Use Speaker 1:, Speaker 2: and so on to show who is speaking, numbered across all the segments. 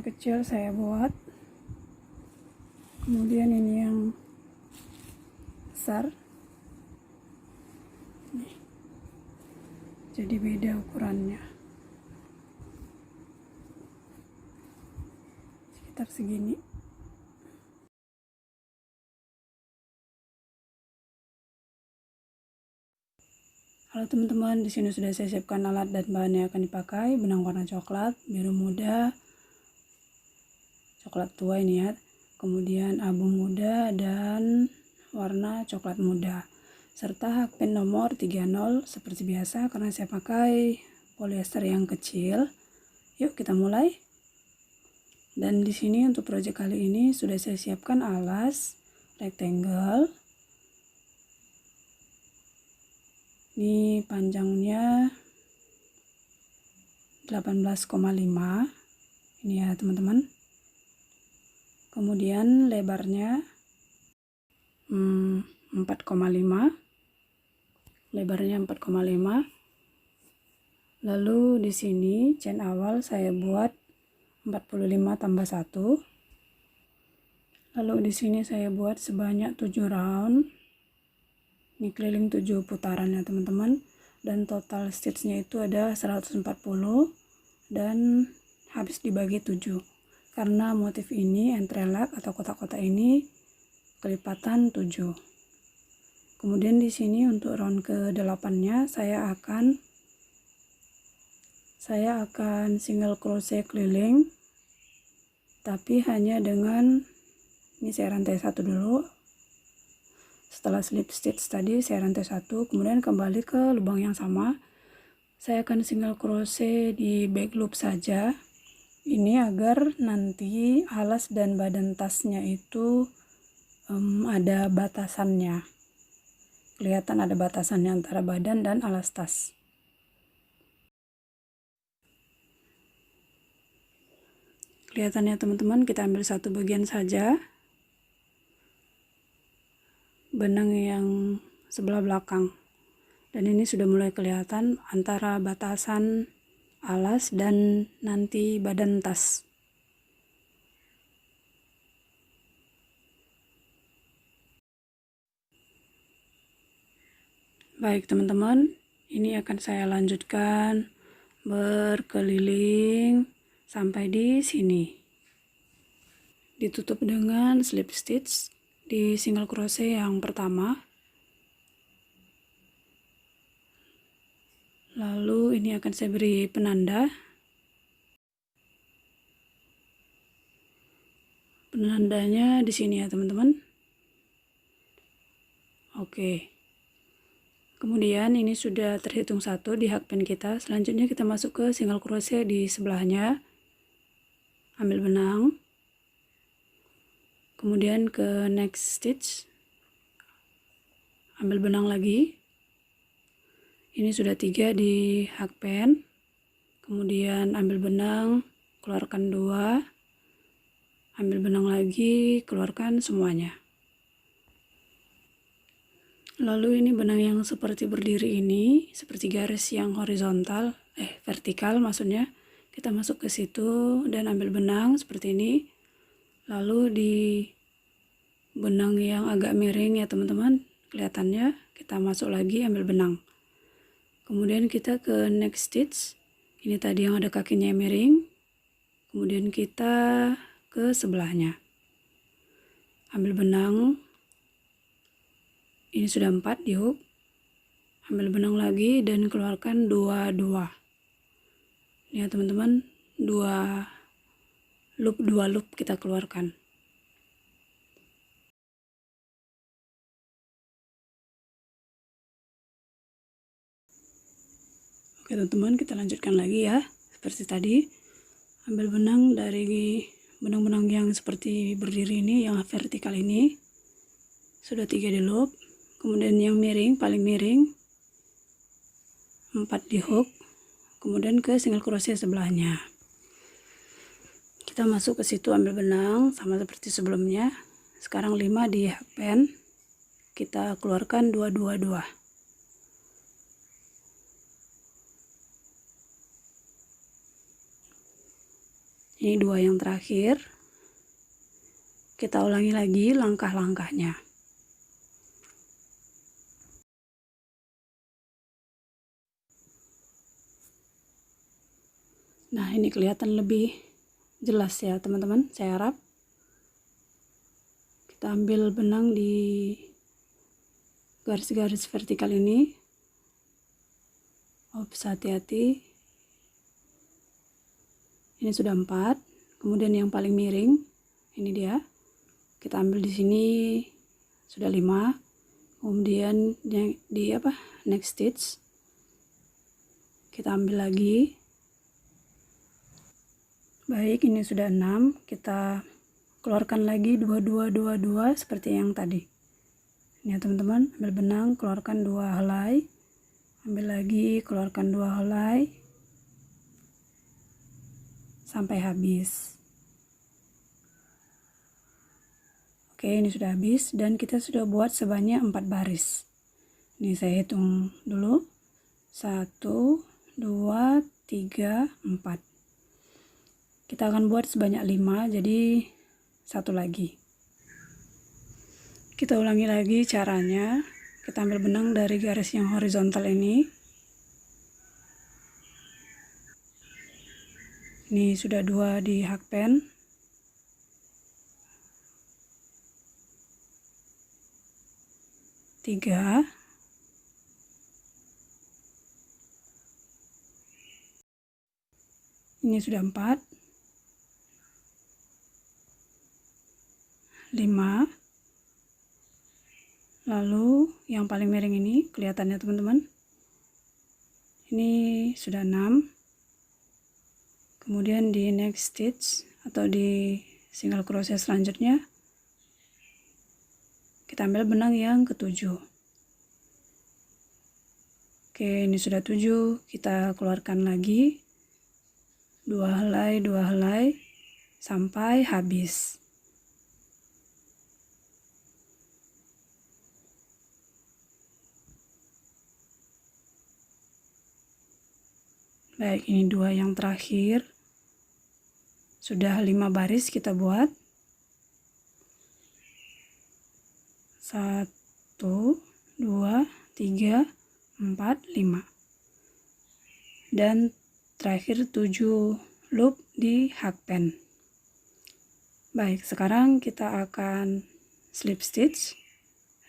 Speaker 1: kecil saya buat, kemudian ini yang besar. Nih. Jadi beda ukurannya, sekitar segini. Halo teman-teman, di sini sudah saya siapkan alat dan bahan yang akan dipakai. Benang warna coklat, biru muda, coklat tua ini ya. Kemudian abu muda dan warna coklat muda. Serta hakpin nomor 30 seperti biasa karena saya pakai polyester yang kecil. Yuk kita mulai. Dan di sini untuk proyek kali ini sudah saya siapkan alas rectangle. Ini panjangnya 18,5 ini ya teman-teman. Kemudian lebarnya 4,5, lebarnya 4,5. Lalu di sini chain awal saya buat 45 tambah 1. Lalu di sini saya buat sebanyak 7 round. Ini keliling 7 putaran ya teman-teman, dan total stitchnya itu ada 140 dan habis dibagi 7 karena motif ini entrelak atau kotak-kotak ini kelipatan 7. Kemudian di sini untuk round ke-8-nya saya akan single crochet keliling, tapi hanya dengan ini saya rantai 1 dulu. Setelah slip stitch tadi saya rantai 1, kemudian kembali ke lubang yang sama. Saya akan single crochet di back loop saja. Ini agar nanti alas dan badan tasnya itu ada batasannya. Kelihatan ada batasannya antara badan dan alas tas. Kelihatannya teman-teman, kita ambil satu bagian saja. Benang yang sebelah belakang, dan ini sudah mulai kelihatan antara batasan alas dan nanti badan tas. Baik teman-teman, ini akan saya lanjutkan berkeliling sampai di sini, ditutup dengan slip stitch di single crochet yang pertama. Lalu ini akan saya beri penanda. Penandanya di sini ya teman-teman. Oke. Kemudian ini sudah terhitung 1 di hakpin kita. Selanjutnya kita masuk ke single crochet di sebelahnya. Ambil benang. Kemudian ke next stitch, ambil benang lagi. Ini sudah 3 di hakpen. Kemudian ambil benang, keluarkan 2, ambil benang lagi, keluarkan semuanya. Lalu ini benang yang seperti berdiri ini, seperti garis yang horizontal, vertikal maksudnya, kita masuk ke situ dan ambil benang seperti ini. Lalu di benang yang agak miring ya teman-teman, kelihatannya, kita masuk lagi ambil benang. Kemudian kita ke next stitch. Ini tadi yang ada kakinya miring. Kemudian kita ke sebelahnya. Ambil benang. Ini sudah 4 di hook. Ambil benang lagi dan keluarkan 2 ya teman-teman, 2 loop kita keluarkan. Oke teman-teman, kita lanjutkan lagi ya. Seperti tadi, ambil benang dari benang-benang yang seperti berdiri ini, yang vertikal ini. Sudah 3 di loop. Kemudian yang miring, paling miring, 4 di hook. Kemudian ke single crochet sebelahnya. Kita masuk ke situ, ambil benang sama seperti sebelumnya. Sekarang 5 di hakpen. Kita keluarkan 2. Ini 2 yang terakhir. Kita ulangi lagi langkah-langkahnya. Nah, ini kelihatan lebih jelas ya teman-teman, saya harap. Kita ambil benang di garis-garis vertikal ini. Ops, hati-hati. Ini sudah 4. Kemudian yang paling miring, ini dia. Kita ambil di sini sudah 5. Kemudian di next stitch kita ambil lagi. Baik, ini sudah 6. Kita keluarkan lagi 22 seperti yang tadi. Ini ya teman-teman, ambil benang, keluarkan 2 helai. Ambil lagi, keluarkan 2 helai sampai habis. Oke, ini sudah habis dan kita sudah buat sebanyak 4 baris. Ini saya hitung dulu. 1, 2, 3, 4. Kita akan buat sebanyak 5, jadi 1 lagi. Kita ulangi lagi caranya. Kita ambil benang dari garis yang horizontal ini. Ini sudah 2 di hakpen. Tiga. Ini sudah 4. 5. Lalu yang paling miring ini kelihatannya teman-teman. Ini sudah 6. Kemudian di next stitch atau di single crochet selanjutnya kita ambil benang yang ke-7. Oke, ini sudah 7. Kita keluarkan lagi 2 helai sampai habis. Baik, ini 2 yang terakhir. Sudah 5 baris kita buat. 1, 2, 3, 4, 5. Dan terakhir 7 loop di hakpen. Baik, sekarang kita akan slip stitch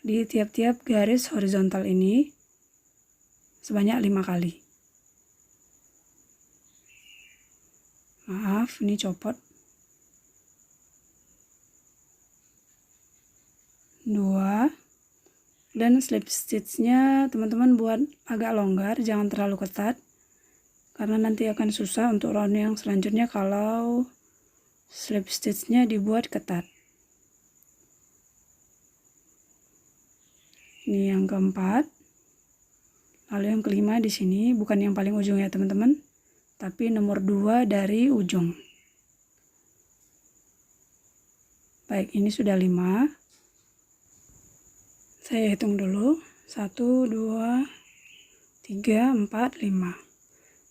Speaker 1: di tiap-tiap garis horizontal ini sebanyak 5 kali. Maaf, ini copot. 2. Dan slip stitchnya teman-teman buat agak longgar, jangan terlalu ketat. Karena nanti akan susah untuk round yang selanjutnya kalau slip stitchnya dibuat ketat. Ini yang keempat. Lalu yang kelima di sini, bukan yang paling ujung ya teman-teman, tapi nomor 2 dari ujung. Baik, ini sudah 5. Saya hitung dulu. 1, 2, 3, 4, 5.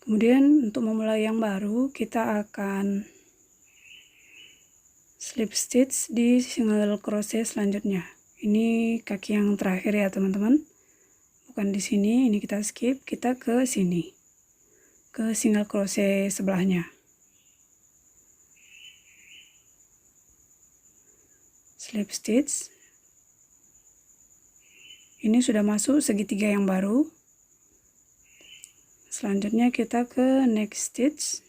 Speaker 1: Kemudian untuk memulai yang baru, kita akan slip stitch di single crochet selanjutnya. Ini kaki yang terakhir ya teman-teman. Bukan di sini, ini kita skip, kita ke sini. Ke single crochet sebelahnya. Slip stitch. Ini sudah masuk segitiga yang baru. Selanjutnya kita ke next stitch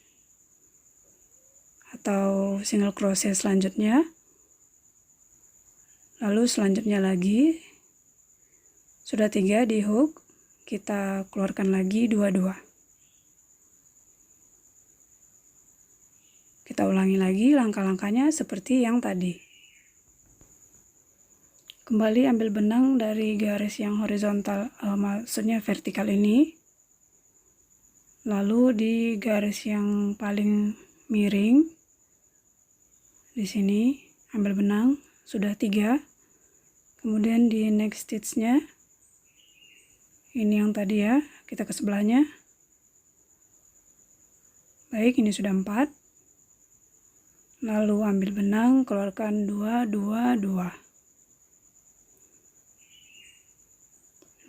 Speaker 1: atau single crochet selanjutnya. Lalu selanjutnya lagi sudah 3 di hook, kita keluarkan lagi 2. Kita ulangi lagi langkah-langkahnya seperti yang tadi. Kembali ambil benang dari garis yang horizontal, maksudnya vertikal ini. Lalu di garis yang paling miring, di sini ambil benang, sudah 3. Kemudian di next stitchnya, ini yang tadi ya, kita ke sebelahnya. Baik, ini sudah 4. Lalu ambil benang, keluarkan 2, 2, 2.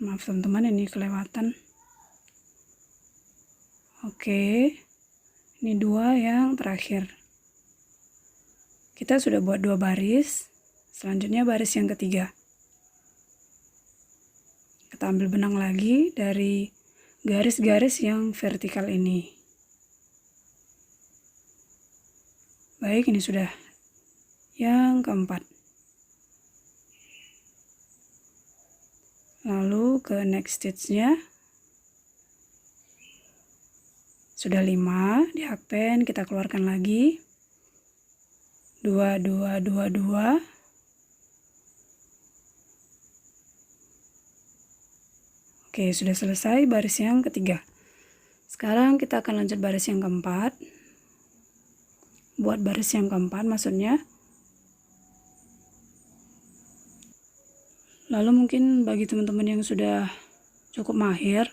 Speaker 1: Maaf teman-teman, ini kelewatan. Oke, ini 2 yang terakhir. Kita sudah buat 2 baris, selanjutnya baris yang ketiga. Kita ambil benang lagi dari garis-garis yang vertikal ini. Baik, ini sudah yang keempat. Lalu ke next stitch-nya. Sudah 5 di hakpen, kita keluarkan lagi. 2, 2, 2, 2. Oke, sudah selesai baris yang ketiga. Sekarang kita akan lanjut baris yang keempat. Buat baris yang keempat maksudnya. Lalu mungkin bagi teman-teman yang sudah cukup mahir,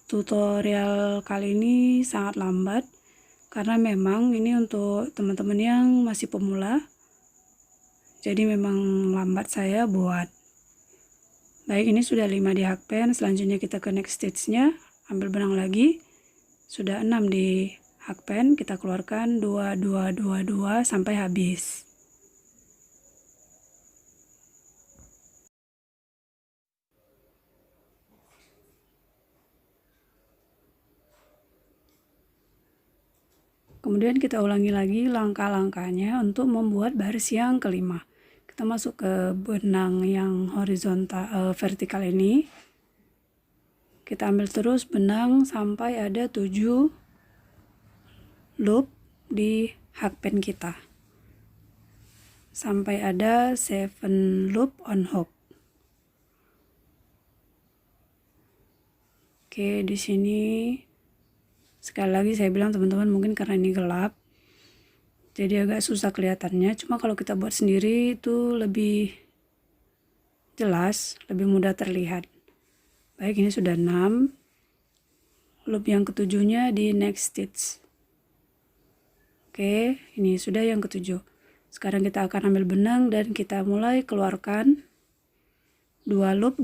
Speaker 1: tutorial kali ini sangat lambat. Karena memang ini untuk teman-teman yang masih pemula. Jadi memang lambat saya buat. Baik, ini sudah 5 di hakpen, selanjutnya kita ke next stitch-nya, ambil benang lagi. Sudah 6 di hakpen, kita keluarkan 2, 2, 2, 2 sampai habis. Kemudian kita ulangi lagi langkah-langkahnya untuk membuat baris yang kelima. Kita masuk ke benang yang horizontal vertikal ini. Kita ambil terus benang sampai ada 7 loop di hakpen kita. Sampai ada 7 loop on hook. Oke, di sini sekali lagi saya bilang teman-teman, mungkin karena ini gelap jadi agak susah kelihatannya. Cuma kalau kita buat sendiri itu lebih jelas, lebih mudah terlihat. Baik, ini sudah 6. Loop yang ketujuhnya di next stitch. Oke, ini sudah yang ketujuh. Sekarang kita akan ambil benang dan kita mulai keluarkan 2 loop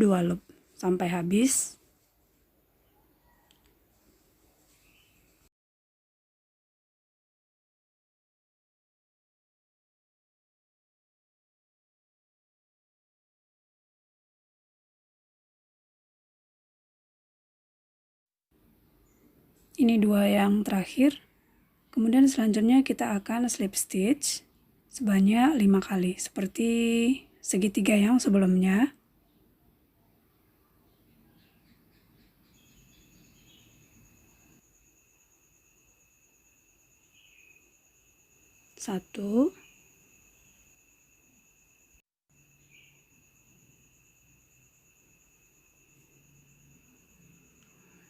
Speaker 1: sampai habis. Ini 2 yang terakhir. Kemudian selanjutnya kita akan slip stitch sebanyak 5 kali seperti segitiga yang sebelumnya. Satu,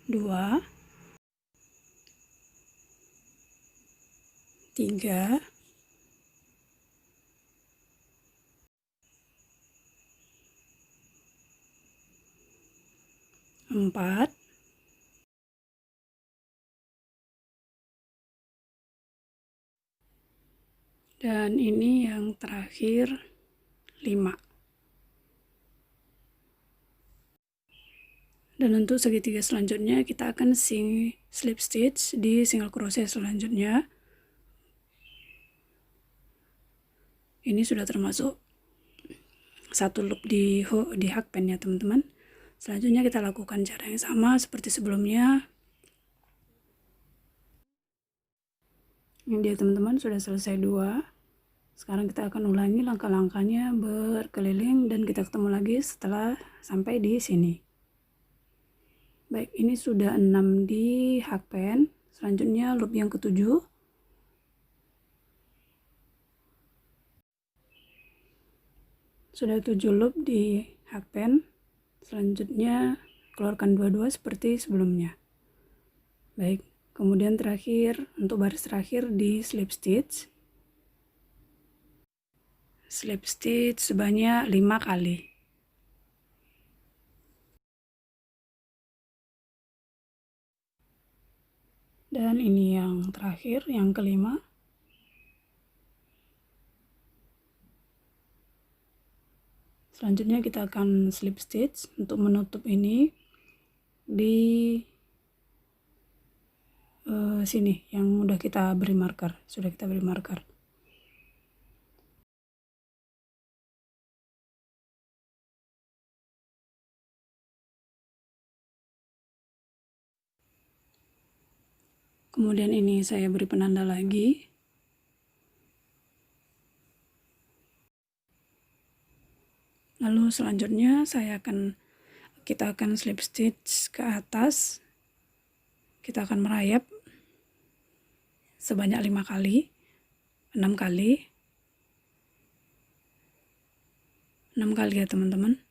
Speaker 1: dua, tiga, empat, dan ini yang terakhir 5. Dan untuk segitiga selanjutnya kita akan slip stitch di single crochet selanjutnya. Ini sudah termasuk 1 loop di hakpen ya teman-teman. Selanjutnya kita lakukan cara yang sama seperti sebelumnya. Ini dia teman-teman, sudah selesai 2. Sekarang kita akan ulangi langkah-langkahnya berkeliling dan kita ketemu lagi setelah sampai di sini. Baik, ini sudah 6 di hakpen. Selanjutnya loop yang ketujuh. Sudah 7 loop di hakpen. Selanjutnya keluarkan 2 seperti sebelumnya. Baik, kemudian terakhir untuk baris terakhir di slip stitch. Slip stitch sebanyak 5 kali. Dan ini yang terakhir, yang kelima. Selanjutnya kita akan slip stitch untuk menutup ini di sini yang sudah kita beri marker. Kemudian ini saya beri penanda lagi. Lalu selanjutnya kita akan slip stitch ke atas. Kita akan merayap sebanyak 5 kali, 6 kali. 6 kali ya teman-teman.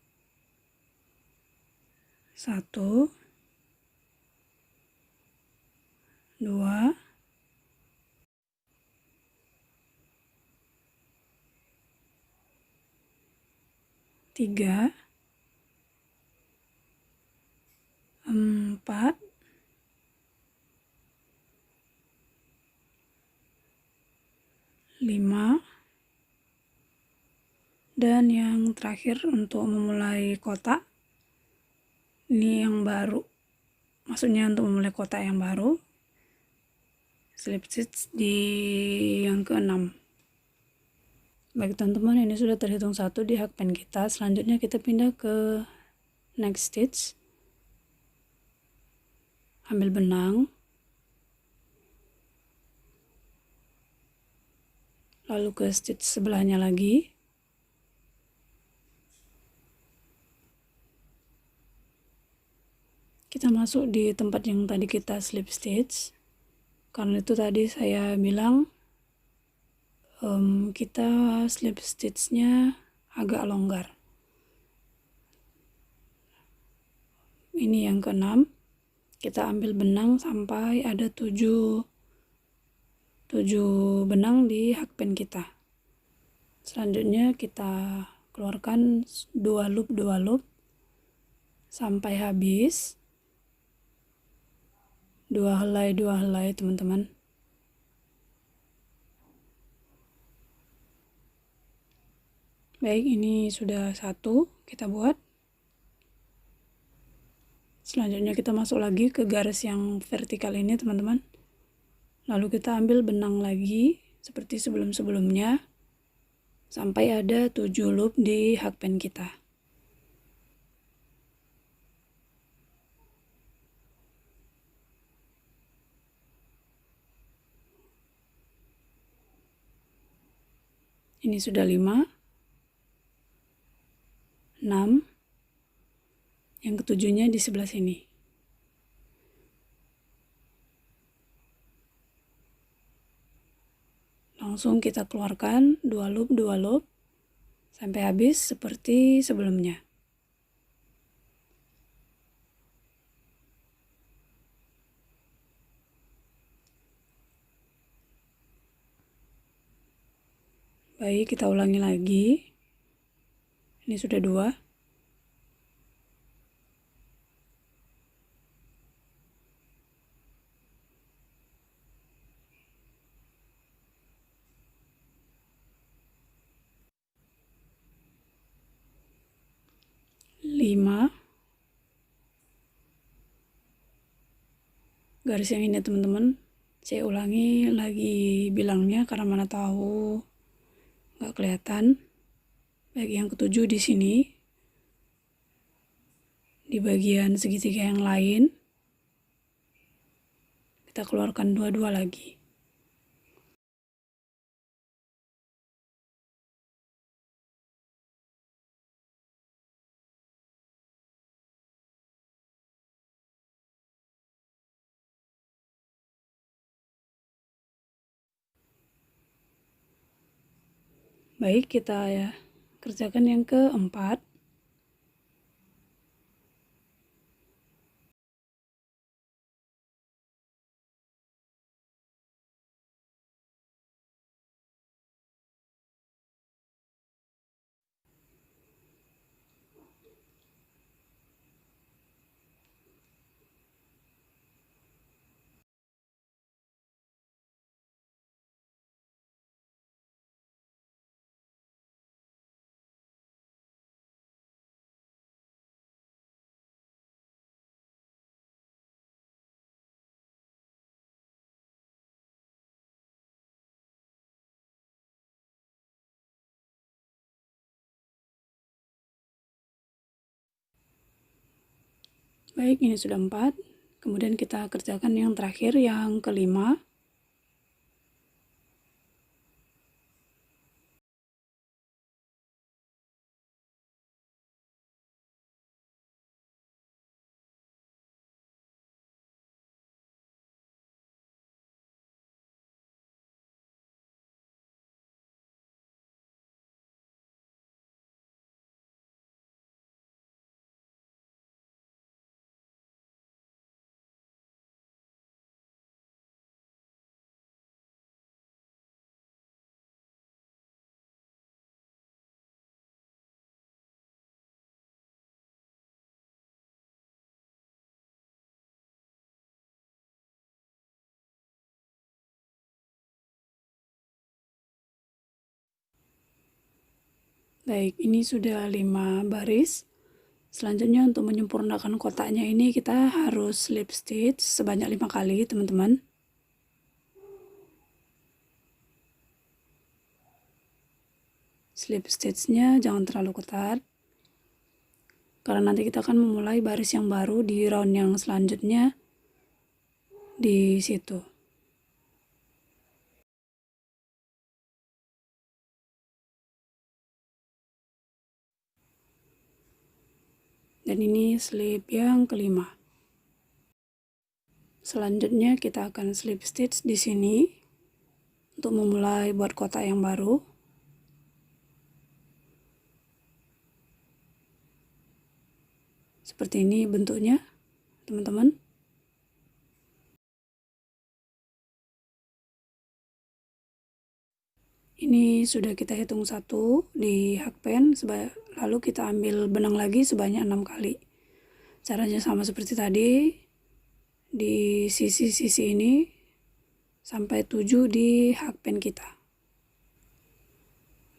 Speaker 1: 1, 2, 3, 4, 5, dan yang terakhir untuk memulai kotak. Ini yang baru, maksudnya untuk memulai kotak yang baru, slip stitch di yang ke-6. Baik teman-teman, ini sudah terhitung 1 di hakpen kita. Selanjutnya kita pindah ke next stitch. Ambil benang, lalu ke stitch sebelahnya lagi. Kita masuk di tempat yang tadi kita slip stitch. Karena itu tadi saya bilang kita slip stitchnya agak longgar. Ini yang ke-6. Kita ambil benang sampai ada 7 benang di hakpen kita. Selanjutnya kita keluarkan 2 loop sampai habis. 2 helai teman-teman. Baik, ini sudah 1 kita buat. Selanjutnya kita masuk lagi ke garis yang vertikal ini teman-teman. Lalu kita ambil benang lagi seperti sebelum-sebelumnya sampai ada 7 loop di hakpen kita. Ini sudah 5, 6, yang ketujuhnya di sebelah sini. Langsung kita keluarkan 2 loop sampai habis seperti sebelumnya. Baik, kita ulangi lagi. Ini sudah 2. Garis yang ini teman-teman, saya ulangi lagi bilangnya karena mana tahu nggak kelihatan. Baik, yang ketujuh di sini, di bagian segitiga yang lain, kita keluarkan 2 lagi. Baik, kita kerjakan yang keempat. Baik, ini sudah 4. Kemudian kita kerjakan yang terakhir, yang kelima. Baik, ini sudah 5 baris. Selanjutnya untuk menyempurnakan kotaknya ini kita harus slip stitch sebanyak 5 kali, teman-teman. Slip stitchnya jangan terlalu ketat, karena nanti kita akan memulai baris yang baru di round yang selanjutnya di situ. Dan ini slip yang kelima. Selanjutnya kita akan slip stitch di sini untuk memulai buat kotak yang baru. Seperti ini bentuknya, teman-teman. Ini sudah kita hitung 1 di hakpen, lalu kita ambil benang lagi sebanyak 6 kali. Caranya sama seperti tadi, di sisi-sisi ini sampai 7 di hakpen kita.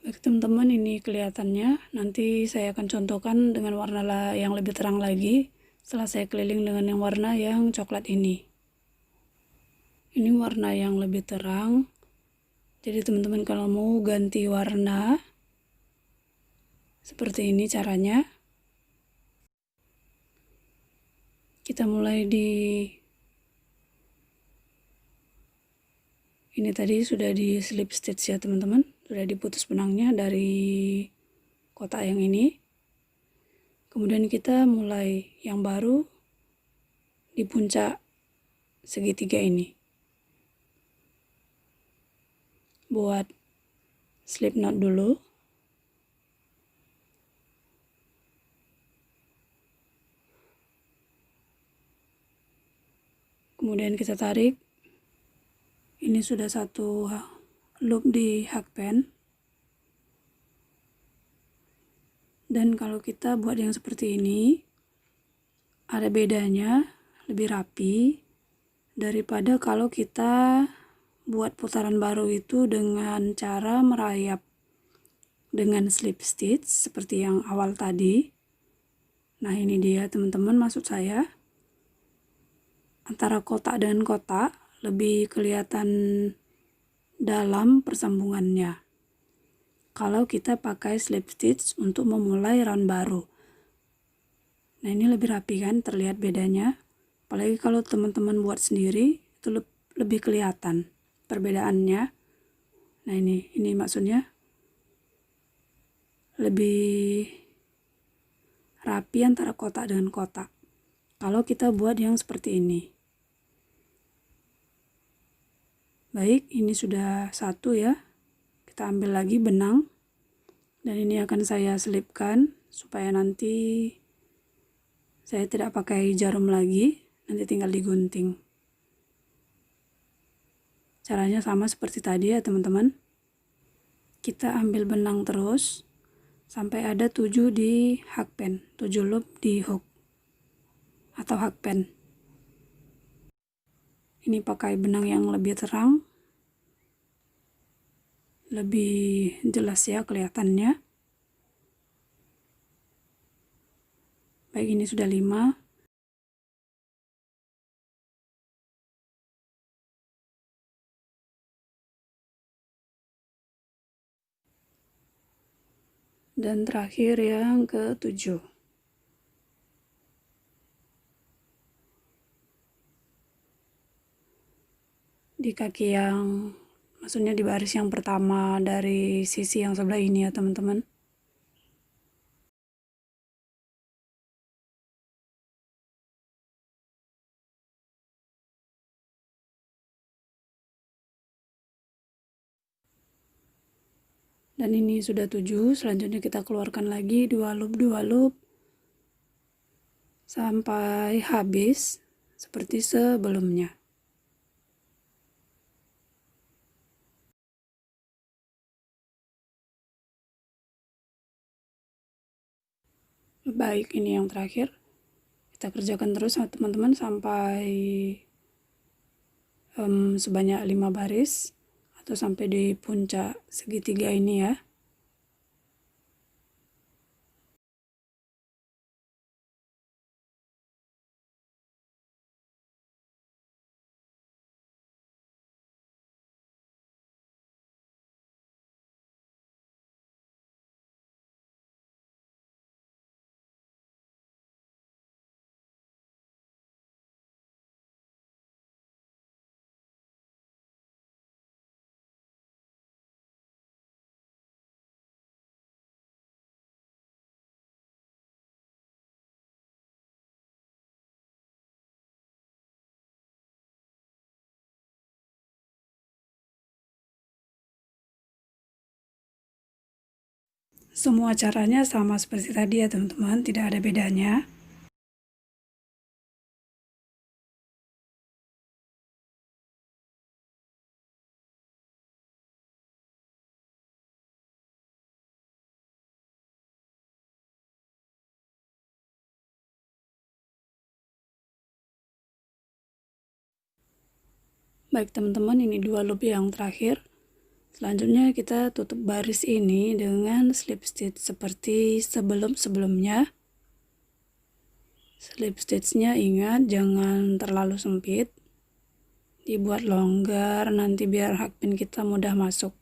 Speaker 1: Baik teman-teman, ini kelihatannya. Nanti saya akan contohkan dengan warna yang lebih terang lagi setelah saya keliling dengan yang warna yang coklat ini. Ini warna yang lebih terang. Jadi teman-teman kalau mau ganti warna, seperti ini caranya. Kita mulai di ini tadi sudah di slip stitch ya teman-teman. Sudah diputus benangnya dari kotak yang ini. Kemudian kita mulai yang baru di puncak segitiga ini. Buat slip knot dulu. Kemudian kita tarik. Ini sudah satu loop di hakpen. Dan kalau kita buat yang seperti ini, ada bedanya, lebih rapi daripada kalau kita buat putaran baru itu dengan cara merayap dengan slip stitch seperti yang awal tadi. Nah ini dia teman-teman, maksud saya antara kotak dengan kotak lebih kelihatan dalam persambungannya kalau kita pakai slip stitch untuk memulai round baru. Nah ini lebih rapi kan, terlihat bedanya. Apalagi kalau teman-teman buat sendiri itu lebih kelihatan perbedaannya. Nah ini maksudnya lebih rapi antara kotak dengan kotak kalau kita buat yang seperti ini. Baik, ini sudah satu ya. Kita ambil lagi benang dan ini akan saya selipkan supaya nanti saya tidak pakai jarum lagi, nanti tinggal digunting. Caranya sama seperti tadi ya teman-teman. Kita ambil benang terus sampai ada 7 di hakpen, 7 loop di hook atau hakpen. Ini pakai benang yang lebih terang, lebih jelas ya kelihatannya. Baik, ini sudah 5. Dan terakhir yang ke-7. di kaki yang, maksudnya di baris yang pertama dari sisi yang sebelah ini ya teman-teman. Dan ini sudah 7, selanjutnya kita keluarkan lagi 2 loop sampai habis seperti sebelumnya. Baik, ini yang terakhir. Kita kerjakan terus teman-teman sampai sebanyak 5 baris atau sampai di puncak segitiga ini ya. Semua caranya sama seperti tadi ya teman-teman, tidak ada bedanya. Baik teman-teman, ini 2 loop yang terakhir. Selanjutnya kita tutup baris ini dengan slip stitch seperti sebelum-sebelumnya. Slip stitchnya ingat jangan terlalu sempit, dibuat longgar nanti biar hakpin kita mudah masuk.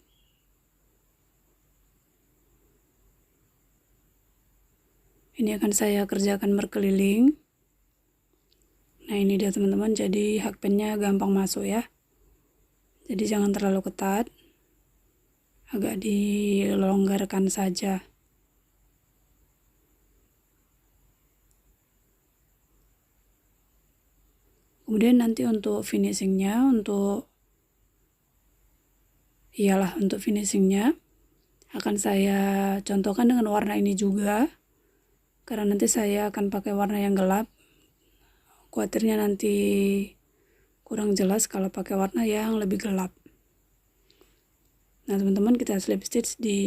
Speaker 1: Ini akan saya kerjakan berkeliling. Nah ini dia teman-teman, jadi hakpinnya gampang masuk ya. Jadi jangan terlalu ketat, agak dilonggarkan saja. Kemudian nanti untuk finishingnya, untuk finishingnya akan saya contohkan dengan warna ini juga, karena nanti saya akan pakai warna yang gelap. Khawatirnya nanti kurang jelas kalau pakai warna yang lebih gelap. Nah teman-teman, kita slip stitch di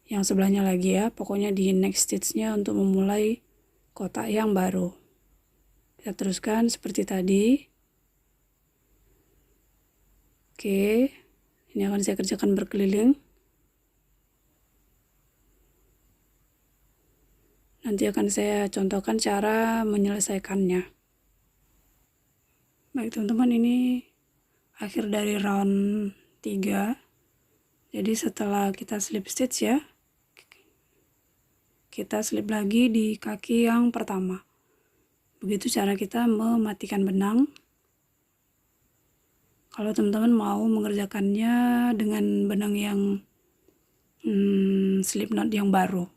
Speaker 1: yang sebelahnya lagi ya, pokoknya di next stitchnya untuk memulai kotak yang baru. Kita teruskan seperti tadi. Oke, ini akan saya kerjakan berkeliling. Nanti akan saya contohkan cara menyelesaikannya. Baik teman-teman, ini akhir dari round 3. Jadi setelah kita slip stitch ya, kita slip lagi di kaki yang pertama. Begitu cara kita mematikan benang. Kalau teman-teman mau mengerjakannya dengan benang yang slip knot yang baru.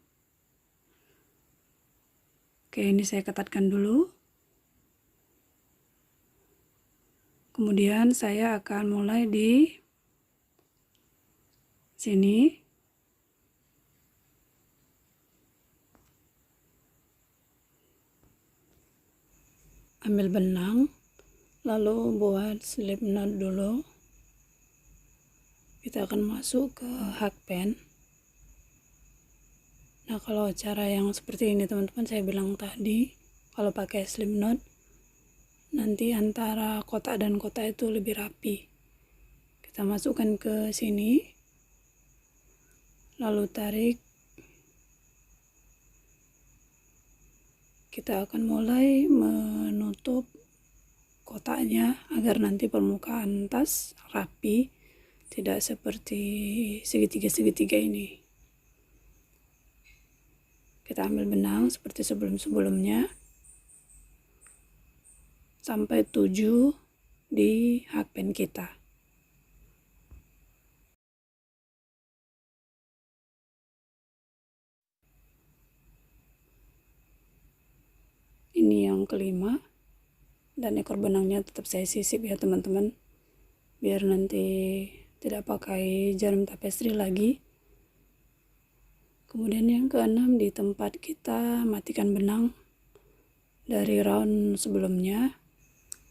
Speaker 1: Oke, ini saya ketatkan dulu. Kemudian saya akan mulai di sini. Ambil benang, lalu buat slip knot dulu. Kita akan masuk ke hakpen. Nah kalau cara yang seperti ini teman-teman, saya bilang tadi, kalau pakai slip knot nanti antara kotak dan kotak itu lebih rapi. Kita masukkan ke sini, lalu tarik. Kita akan mulai menutup kotaknya agar nanti permukaan tas rapi, tidak seperti segitiga-segitiga ini. Kita ambil benang seperti sebelum-sebelumnya sampai 7 di hakpen kita. Ini yang kelima, dan ekor benangnya tetap saya sisip ya teman-teman, biar nanti tidak pakai jarum tapestri lagi. Kemudian yang keenam, di tempat kita matikan benang dari round sebelumnya.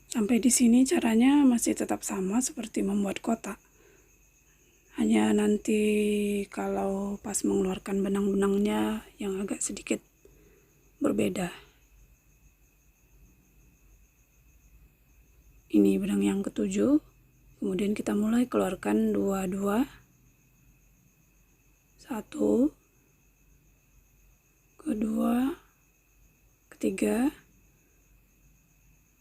Speaker 1: Sampai di sini caranya masih tetap sama seperti membuat kotak. Hanya nanti kalau pas mengeluarkan benang-benangnya yang agak sedikit berbeda. Ini benang yang ketujuh. Kemudian kita mulai keluarkan dua-dua. Satu, kedua, ketiga,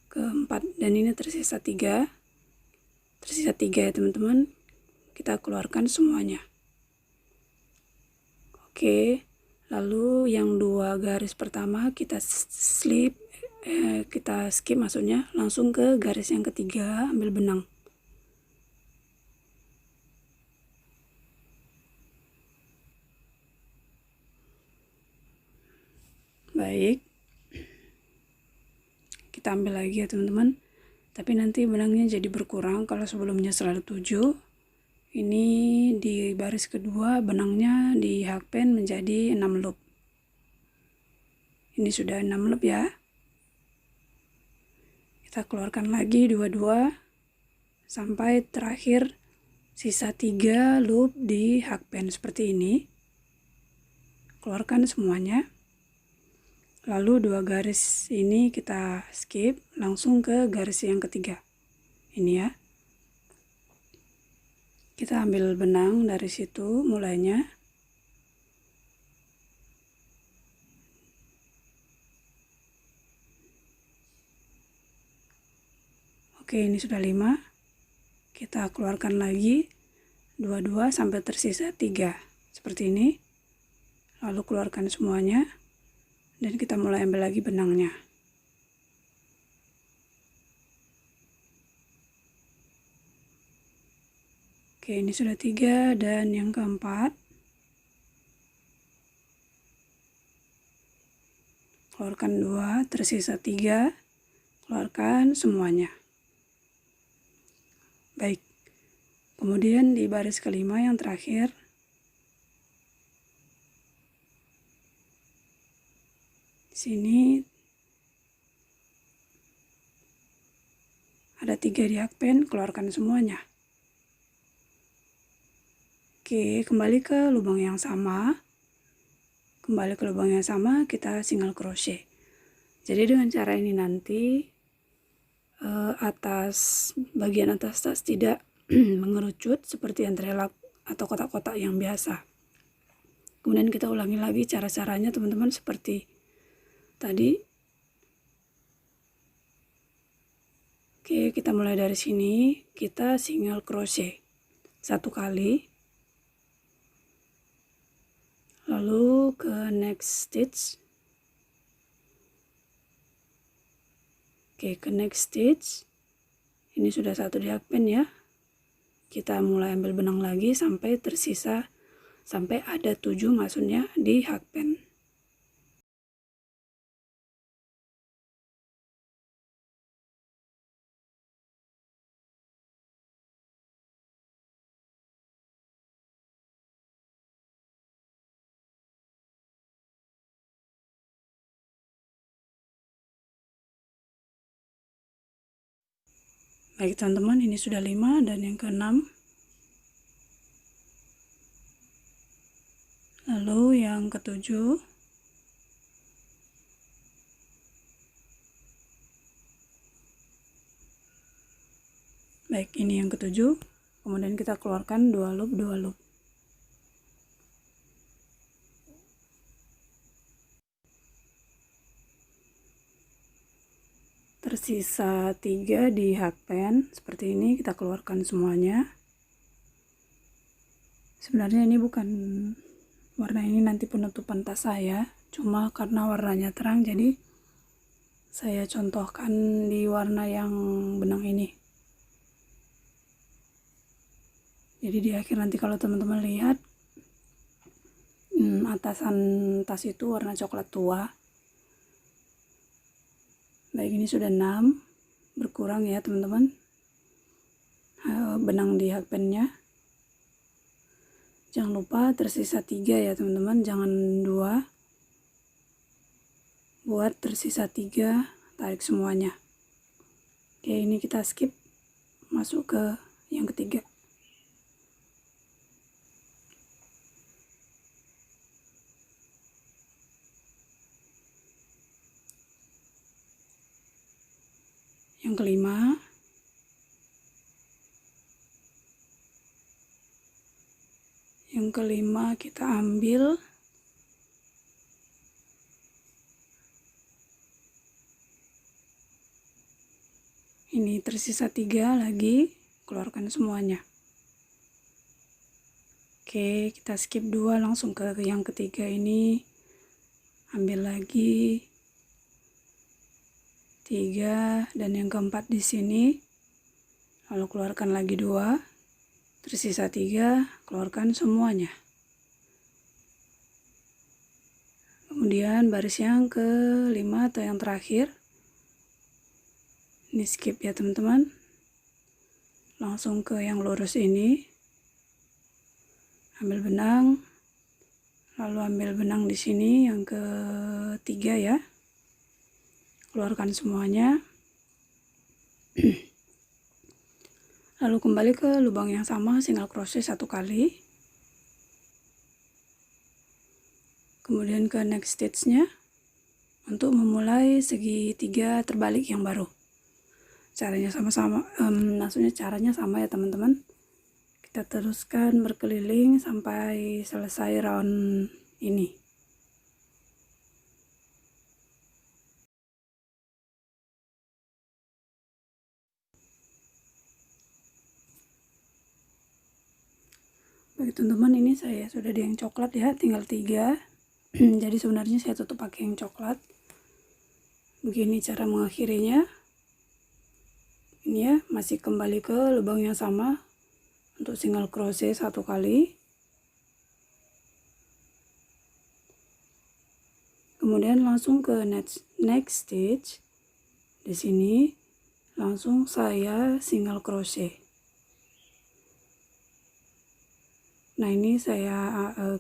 Speaker 1: keempat, dan ini tersisa tiga ya teman-teman. Kita keluarkan semuanya. Oke, lalu yang 2 garis pertama kita skip maksudnya, langsung ke garis yang ketiga, ambil benang. Baik, kita ambil lagi ya teman-teman, tapi nanti benangnya jadi berkurang. Kalau sebelumnya selalu 7, ini di baris kedua benangnya di hakpen menjadi 6 loop. Ini sudah 6 loop ya. Kita keluarkan lagi dua-dua sampai terakhir sisa 3 loop di hakpen seperti ini. Keluarkan semuanya. Lalu 2 garis ini kita skip, langsung ke garis yang ketiga. Ini ya. Kita ambil benang dari situ mulainya. Oke, ini sudah 5. Kita keluarkan lagi dua-dua sampai tersisa 3. Seperti ini. Lalu keluarkan semuanya. Dan kita mulai ambil lagi benangnya. Oke, ini sudah 3, dan yang keempat. Keluarkan 2, tersisa 3. Keluarkan semuanya. Baik. Kemudian di baris kelima yang terakhir, di sini ada 3 di hakpen, keluarkan semuanya. Oke, kembali ke lubang yang sama. Kita single crochet. Jadi dengan cara ini nanti bagian atas tas tidak mengerucut seperti entrelak atau kotak-kotak yang biasa. Kemudian kita ulangi lagi cara-caranya teman-teman seperti tadi. Oke, kita mulai dari sini. Kita single crochet 1 kali. Lalu ke next stitch. Oke, ke next stitch. Ini sudah 1 di hakpen ya. Kita mulai ambil benang lagi sampai tersisa, sampai ada 7 maksudnya di hakpen. Baik teman-teman, ini sudah 5, dan yang ke-6. Lalu yang ke-7. Baik, ini yang ke-7. Kemudian kita keluarkan 2 loop. Tersisa 3 di hakpen seperti ini, kita keluarkan semuanya. Sebenarnya ini bukan warna ini nanti penutupan tas saya, cuma karena warnanya terang jadi saya contohkan di warna yang benang ini. Jadi di akhir nanti kalau teman-teman lihat atasan tas itu warna coklat tua. Baik, ini sudah 6, berkurang ya teman-teman benang di hakpennya. Jangan lupa tersisa 3 ya teman-teman, jangan 2. Buat tersisa 3, tarik semuanya. Oke, ini kita skip, masuk ke yang ketiga. Yang kelima, kita ambil ini, tersisa 3 lagi, keluarkan semuanya. Oke, kita skip 2, langsung ke yang ketiga ini. Ambil lagi 3 dan yang keempat di sini. Lalu keluarkan lagi 2, tersisa 3, keluarkan semuanya. Kemudian baris yang kelima atau yang terakhir, ini skip ya teman-teman, langsung ke yang lurus ini. Ambil benang, lalu ambil benang di sini yang ketiga ya, keluarkan semuanya. Lalu kembali ke lubang yang sama, single crochet 1 kali, kemudian ke next stitch-nya untuk memulai segitiga terbalik yang baru. Caranya sama-sama, maksudnya caranya sama ya teman-teman. Kita teruskan berkeliling sampai selesai round ini. Baik teman-teman, ini saya sudah di yang coklat ya, tinggal 3. Jadi sebenarnya saya tutup pakai yang coklat. Begini cara mengakhirinya. Ini ya, masih kembali ke lubang yang sama untuk single crochet 1 kali. Kemudian langsung ke next stitch. Di sini langsung saya single crochet. Nah, ini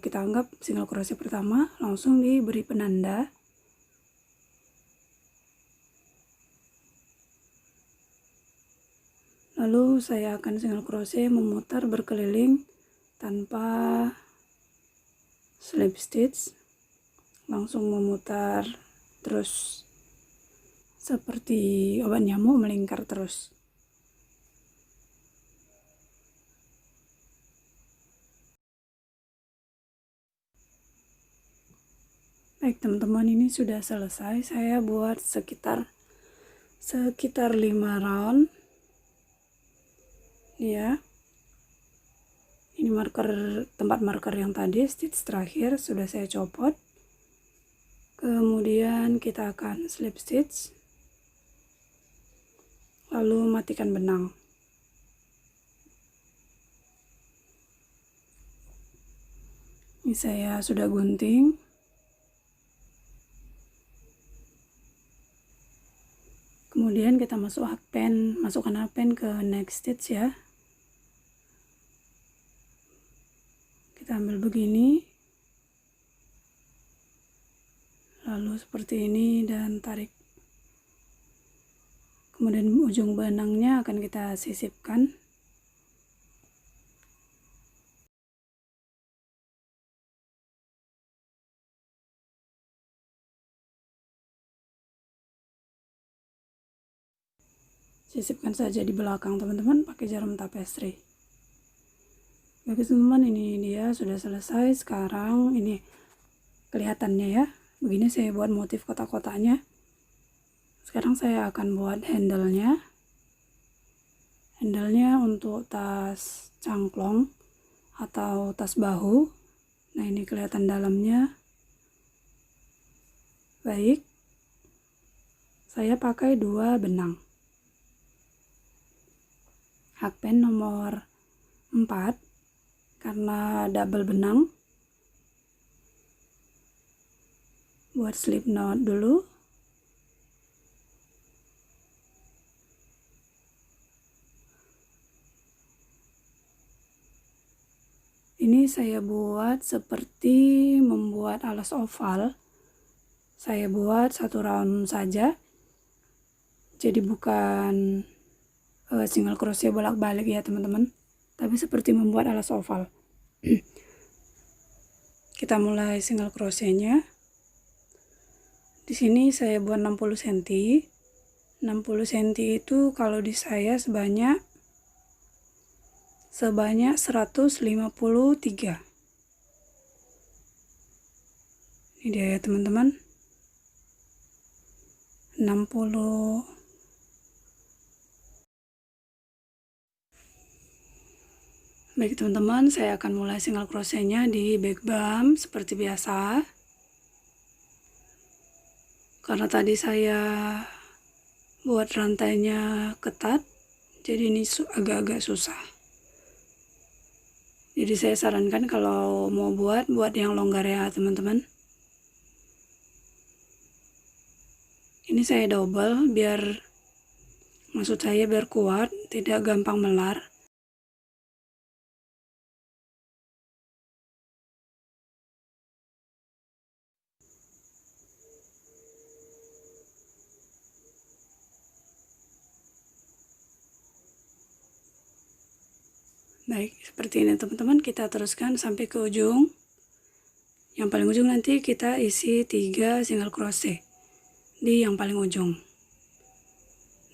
Speaker 1: kita anggap single crochet pertama, langsung diberi penanda. Lalu saya akan single crochet memutar berkeliling tanpa slip stitch, langsung memutar terus seperti obat nyamuk, melingkar terus. Baik teman-teman, ini sudah selesai. Saya buat sekitar 5 round ya. Ini tempat marker yang tadi, stitch terakhir sudah saya copot. Kemudian kita akan slip stitch, lalu matikan benang. Ini saya sudah gunting. Kemudian kita masukkan hakpen ke next stitch ya. Kita ambil begini, lalu seperti ini dan tarik. Kemudian ujung benangnya akan kita sisipkan. Sisipkan saja di belakang teman-teman pakai jarum tapestry. Bagus teman-teman, ini dia sudah selesai. Sekarang ini kelihatannya ya, begini saya buat motif kotak-kotaknya. Sekarang saya akan buat handle-nya untuk tas cangklong atau tas bahu. Nah, ini kelihatan dalamnya. Baik, saya pakai 2 benang, hakpen nomor 4 warna double benang. Buat slip knot dulu. Ini saya buat seperti membuat alas oval. Saya buat satu round saja. Jadi bukan single crochet bolak-balik ya teman-teman. Tapi seperti membuat alas oval. Kita mulai single crochetnya. Di sini saya buat 60 cm. 60 cm itu kalau di saya sebanyak 153. Ini dia ya teman-teman. 60. Baik teman-teman, saya akan mulai single crochetnya di back bump seperti biasa. Karena tadi saya buat rantainya ketat, jadi ini agak-agak susah. Jadi saya sarankan kalau mau buat yang longgar ya teman-teman. Ini saya double maksud saya biar kuat, tidak gampang melar. Baik, seperti ini teman-teman, kita teruskan sampai ke ujung. Yang paling ujung nanti kita isi 3 single crochet di yang paling ujung.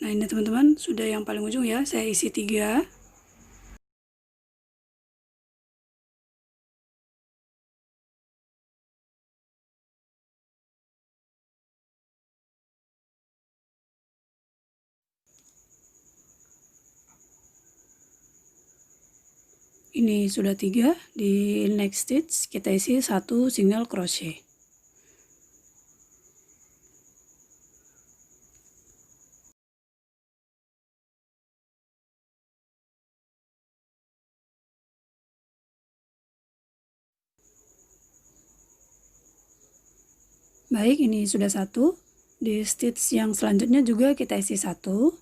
Speaker 1: Nah ini teman-teman, sudah yang paling ujung ya, saya isi 3. Ini sudah 3, di next stitch kita isi 1 single crochet. Baik, ini sudah 1. Di stitch yang selanjutnya juga kita isi 1.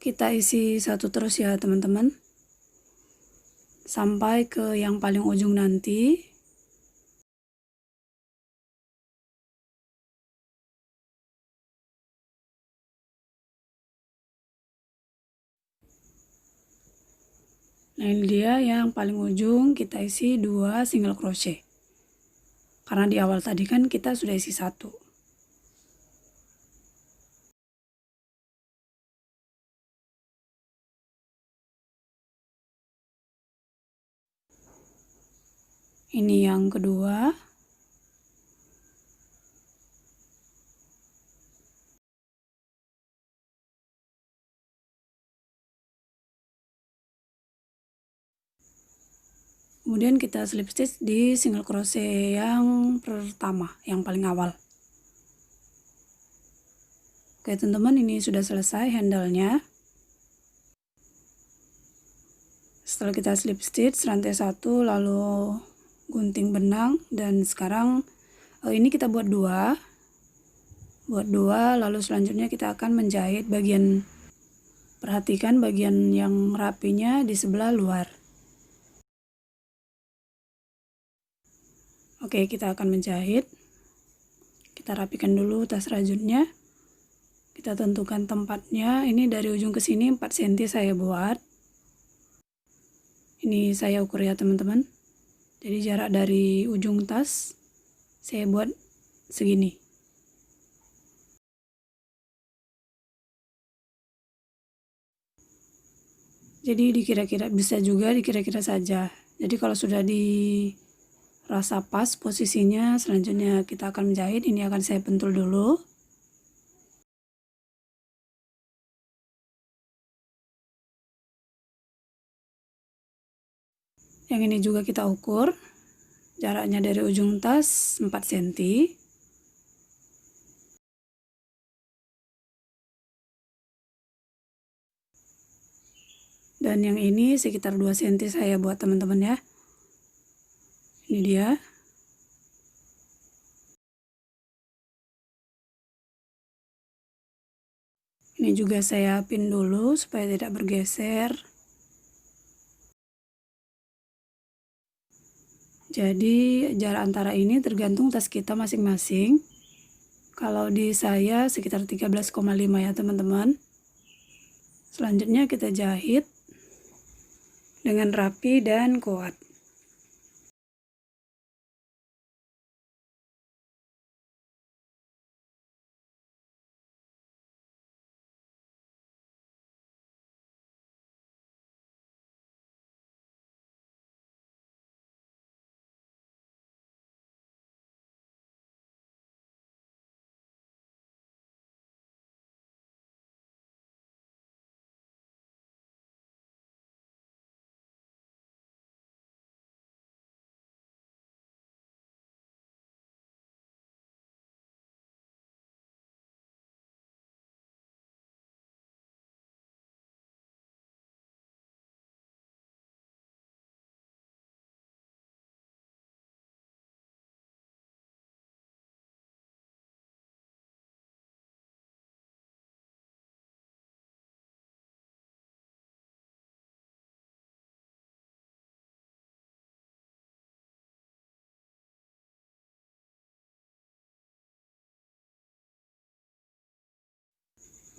Speaker 1: Kita isi 1 terus ya teman-teman, sampai ke yang paling ujung nanti. Nah ini dia yang paling ujung, kita isi 2 single crochet. Karena di awal tadi kan kita sudah isi 1. Ini yang kedua. Kemudian kita slip stitch di single crochet yang pertama, yang paling awal. Oke teman-teman, ini sudah selesai handle-nya. Setelah kita slip stitch rantai 1, lalu gunting benang, dan sekarang ini kita buat 2. Lalu selanjutnya kita akan menjahit bagian, perhatikan bagian yang rapinya di sebelah luar. Oke, kita akan menjahit. Kita rapikan dulu tas rajutnya. Kita tentukan tempatnya. Ini dari ujung ke sini 4 cm saya buat. Ini saya ukur ya teman-teman. Jadi jarak dari ujung tas saya buat segini. Jadi dikira-kira, bisa juga dikira-kira saja. Jadi kalau sudah dirasa pas posisinya, selanjutnya kita akan menjahit. Ini akan saya pentul dulu. Yang ini juga kita ukur. Jaraknya dari ujung tas 4 cm. Dan yang ini sekitar 2 cm saya buat teman-teman ya. Ini dia. Ini juga saya pin dulu supaya tidak bergeser. Jadi jarak antara ini tergantung tas kita masing-masing. Kalau di saya sekitar 13,5 ya teman-teman. Selanjutnya kita jahit dengan rapi dan kuat.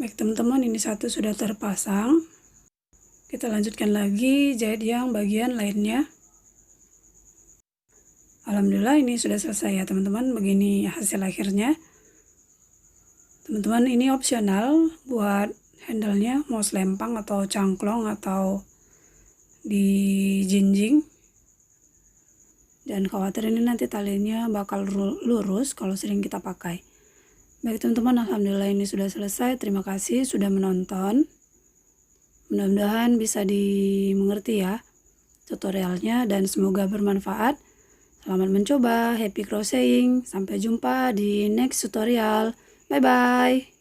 Speaker 1: Baik teman-teman, ini satu sudah terpasang. Kita lanjutkan lagi jahit yang bagian lainnya. Alhamdulillah ini sudah selesai ya teman-teman. Begini hasil akhirnya. Teman-teman, ini opsional buat handle-nya, mau selempang atau cangklong atau dijinjing. Dan khawatir ini nanti talinya bakal lurus kalau sering kita pakai. Baik teman-teman, alhamdulillah ini sudah selesai. Terima kasih sudah menonton. Mudah-mudahan bisa dimengerti ya tutorialnya dan semoga bermanfaat. Selamat mencoba, happy crocheting. Sampai jumpa di next tutorial. Bye bye.